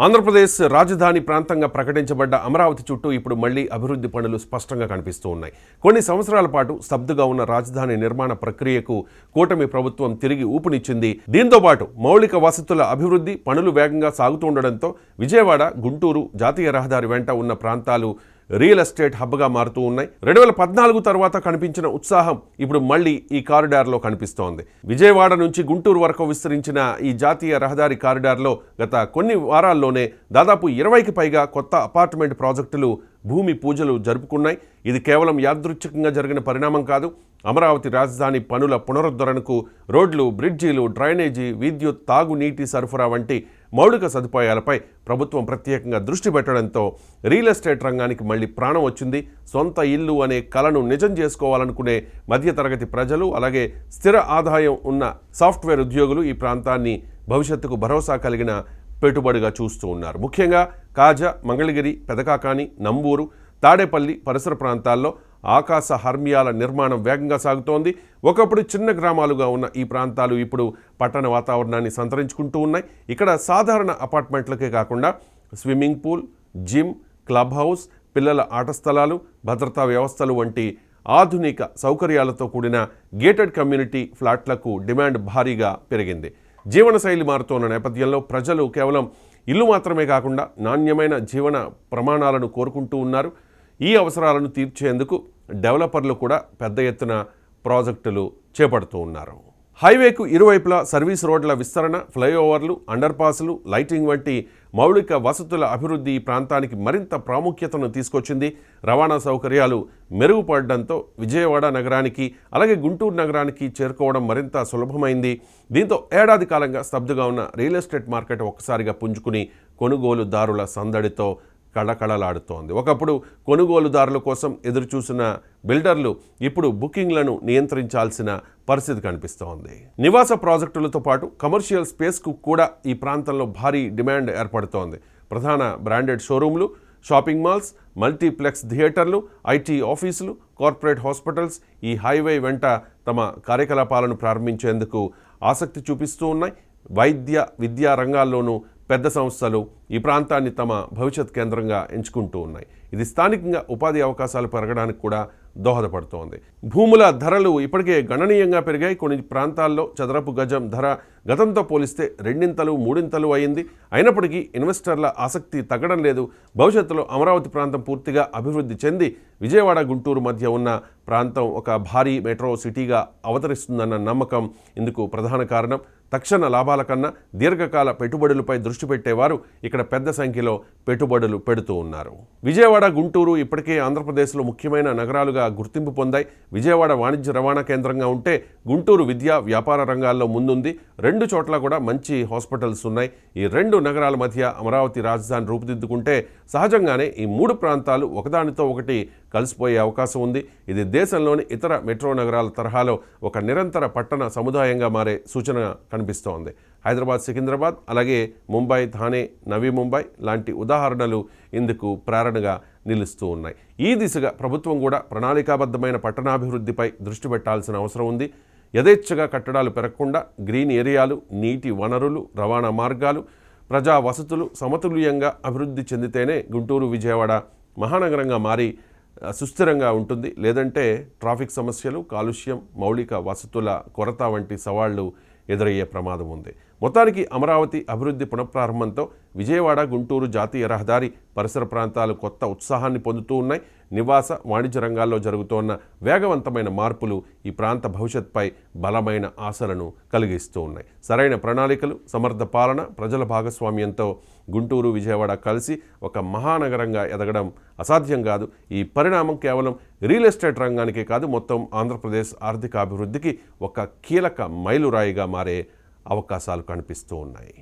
ఆంధ్రప్రదేశ్ రాజధాని ప్రాంతంగా ప్రకటించబడ్డ అమరావతి చుట్టూ ఇప్పుడు మళ్లీ అభివృద్ధి పనులు స్పష్టంగా కనిపిస్తూ ఉన్నాయి. కొన్ని సంవత్సరాల పాటు స్తబ్దుగా ఉన్న రాజధాని నిర్మాణ ప్రక్రియకు కూటమి ప్రభుత్వం తిరిగి ఊపునిచ్చింది. దీంతో పాటు మౌలిక వసతుల అభివృద్ధి పనులు వేగంగా సాగుతుండటంతో విజయవాడ, గుంటూరు జాతీయ రహదారి వెంట ఉన్న ప్రాంతాలు రియల్ ఎస్టేట్ హబ్గా మారుతూ ఉన్నాయి. 2014 తర్వాత కనిపించిన ఉత్సాహం ఇప్పుడు మళ్లీ ఈ కారిడార్లో కనిపిస్తోంది. విజయవాడ నుంచి గుంటూరు వరకు విస్తరించిన ఈ జాతీయ రహదారి కారిడార్లో గత కొన్ని వారాల్లోనే దాదాపు 20కి పైగా కొత్త అపార్ట్మెంట్ ప్రాజెక్టులు భూమి పూజలు జరుపుకున్నాయి. ఇది కేవలం యాదృచ్ఛికంగా జరిగిన పరిణామం కాదు. అమరావతి రాజధాని పనుల పునరుద్ధరణకు రోడ్లు, బ్రిడ్జీలు, డ్రైనేజీ, విద్యుత్, తాగునీటి సరఫరా వంటి మౌలిక సదుపాయాలపై ప్రభుత్వం ప్రత్యేకంగా దృష్టి పెట్టడంతో రియల్ ఎస్టేట్ రంగానికి మళ్లీ ప్రాణం వచ్చింది. సొంత ఇల్లు అనే కలను నిజం చేసుకోవాలనుకునే మధ్యతరగతి ప్రజలు, అలాగే స్థిర ఆదాయం ఉన్న సాఫ్ట్వేర్ ఉద్యోగులు ఈ ప్రాంతాన్ని భవిష్యత్తుకు భరోసా కలిగిన పెట్టుబడిగా చూస్తూ ఉన్నారు. ముఖ్యంగా కాజా, మంగళగిరి, పెదకాకాని, నంబూరు, తాడేపల్లి పరిసర ప్రాంతాల్లో ఆకాశ హర్మ్యాల నిర్మాణం వేగంగా సాగుతోంది. ఒకప్పుడు చిన్న గ్రామాలుగా ఉన్న ఈ ప్రాంతాలు ఇప్పుడు పట్టణ వాతావరణాన్ని సంతరించుకుంటూ ఉన్నాయి. ఇక్కడ సాధారణ అపార్ట్మెంట్లకే కాకుండా swimming pool, gym, club house, పిల్లల ఆట స్థలాలు, భద్రతా వ్యవస్థలు వంటి ఆధునిక సౌకర్యాలతో కూడిన గేటెడ్ కమ్యూనిటీ ఫ్లాట్లకు డిమాండ్ భారీగా పెరిగింది. జీవనశైలి మారుతున్న నేపథ్యంలో ప్రజలు కేవలం ఇల్లు మాత్రమే కాకుండా నాణ్యమైన జీవన ప్రమాణాలను కోరుకుంటూ ఉన్నారు. ఈ అవసరాలను తీర్చేందుకు డెవలపర్లు కూడా పెద్ద ఎత్తున ప్రాజెక్టులు చేపడుతూ ఉన్నారు. హైవేకు ఇరువైపులా సర్వీస్ రోడ్ల విస్తరణ, ఫ్లైఓవర్లు, అండర్పాస్లు, లైటింగ్ వంటి మౌలిక వసతుల అభివృద్ధి ఈ ప్రాంతానికి మరింత ప్రాముఖ్యతను తీసుకొచ్చింది. రవాణా సౌకర్యాలు మెరుగుపడడంతో విజయవాడ నగరానికి, అలాగే గుంటూరు నగరానికి చేరుకోవడం మరింత సులభమైంది. దీంతో ఏడాది కాలంగా స్తబ్దుగా ఉన్న రియల్ ఎస్టేట్ మార్కెట్ ఒక్కసారిగా పుంజుకుని కొనుగోలుదారుల సందడితో కళకళలాడుతోంది. ఒకప్పుడు కొనుగోలుదారుల కోసం ఎదురుచూసిన బిల్డర్లు ఇప్పుడు బుకింగ్లను నియంత్రించాల్సిన పరిస్థితి కనిపిస్తోంది. నివాస ప్రాజెక్టులతో పాటు కమర్షియల్ స్పేస్కు కూడా ఈ ప్రాంతంలో భారీ డిమాండ్ ఏర్పడుతోంది. ప్రధాన బ్రాండెడ్ షోరూంలు, షాపింగ్ మాల్స్, మల్టీప్లెక్స్ థియేటర్లు, ఐటీ ఆఫీసులు, కార్పొరేట్ హాస్పిటల్స్ ఈ హైవే వెంట తమ కార్యకలాపాలను ప్రారంభించేందుకు ఆసక్తి చూపిస్తూ ఉన్నాయి. వైద్య, విద్యా రంగాల్లోనూ పెద్ద సంస్థలు ఈ ప్రాంతాన్ని తమ భవిష్యత్ కేంద్రంగా ఎంచుకుంటూ ఉన్నాయి. ఇది స్థానికంగా ఉపాధి అవకాశాలు పెరగడానికి కూడా దోహదపడుతోంది. భూముల ధరలు ఇప్పటికే గణనీయంగా పెరిగాయి. కొన్ని ప్రాంతాల్లో చదరపు గజం ధర గతంతో పోలిస్తే 2 3 అయింది. అయినప్పటికీ ఇన్వెస్టర్ల ఆసక్తి తగ్గడం లేదు. భవిష్యత్తులో అమరావతి ప్రాంతం పూర్తిగా అభివృద్ధి చెంది విజయవాడ, గుంటూరు మధ్య ఉన్న ప్రాంతం ఒక భారీ మెట్రో సిటీగా అవతరిస్తుందన్న నమ్మకం ఇందుకు ప్రధాన కారణం. తక్షణ లాభాల కన్నా దీర్ఘకాల పెట్టుబడులపై దృష్టి పెట్టేవారు ఇక్కడ పెద్ద సంఖ్యలో పెట్టుబడులు పెడుతూ ఉన్నారు. విజయవాడ, గుంటూరు ఇప్పటికే ఆంధ్రప్రదేశ్లో ముఖ్యమైన నగరాలుగా గుర్తింపు పొందాయి. విజయవాడ వాణిజ్య రవాణా కేంద్రంగా ఉంటే గుంటూరు విద్యా, వ్యాపార రంగాల్లో ముందుంది. 2 చోట్ల కూడా మంచి హాస్పిటల్స్ ఉన్నాయి. ఈ 2 నగరాల మధ్య అమరావతి రాజధాని రూపుదిద్దుకుంటే సహజంగానే ఈ 3 ప్రాంతాలు ఒకదానితో ఒకటి కలిసిపోయే అవకాశం ఉంది. ఇది దేశంలోని ఇతర మెట్రో నగరాల తరహాలో ఒక నిరంతర పట్టణ సముదాయంగా మారే సూచన కనిపిస్తోంది. హైదరాబాద్, సికింద్రాబాద్, అలాగే ముంబై, థానే, నవీ ముంబై లాంటి ఉదాహరణలు ఇందుకు ప్రేరణగా నిలుస్తూ ఉన్నాయి. ఈ దిశగా ప్రభుత్వం కూడా ప్రణాళికాబద్ధమైన పట్టణాభివృద్ధిపై దృష్టి పెట్టాల్సిన అవసరం ఉంది. యథేచ్ఛగా కట్టడాలు పెరగకుండా గ్రీన్ ఏరియాలు, నీటి వనరులు, రవాణా మార్గాలు, ప్రజా వసతులు సమతుల్యంగా అభివృద్ధి చెందితేనే గుంటూరు, విజయవాడ మహానగరంగా మారి సుస్థిరంగా ఉంటుంది. లేదంటే ట్రాఫిక్ సమస్యలు, కాలుష్యం, మౌలిక వసతుల కొరత వంటి సవాళ్లు ఎదురయ్యే ప్రమాదం ఉంది. మొత్తానికి అమరావతి అభివృద్ధి పునఃప్రారంభంతో విజయవాడ, గుంటూరు జాతీయ రహదారి పరిసర ప్రాంతాలు కొత్త ఉత్సాహాన్ని పొందుతూ ఉన్నాయి. నివాస, వాణిజ్య రంగాల్లో జరుగుతోన్న వేగవంతమైన మార్పులు ఈ ప్రాంత భవిష్యత్పై బలమైన ఆశలను కలిగిస్తూ ఉన్నాయి. సరైన ప్రణాళికలు, సమర్థ పాలన, ప్రజల భాగస్వామ్యంతో గుంటూరు, విజయవాడ కలిసి ఒక మహానగరంగా ఎదగడం అసాధ్యం కాదు. ఈ పరిణామం కేవలం రియల్ ఎస్టేట్ రంగానికే కాదు, మొత్తం ఆంధ్రప్రదేశ్ ఆర్థిక అభివృద్ధికి ఒక కీలక మైలురాయిగా మారే అవకాశాలు కనిపిస్తూ ఉన్నాయి.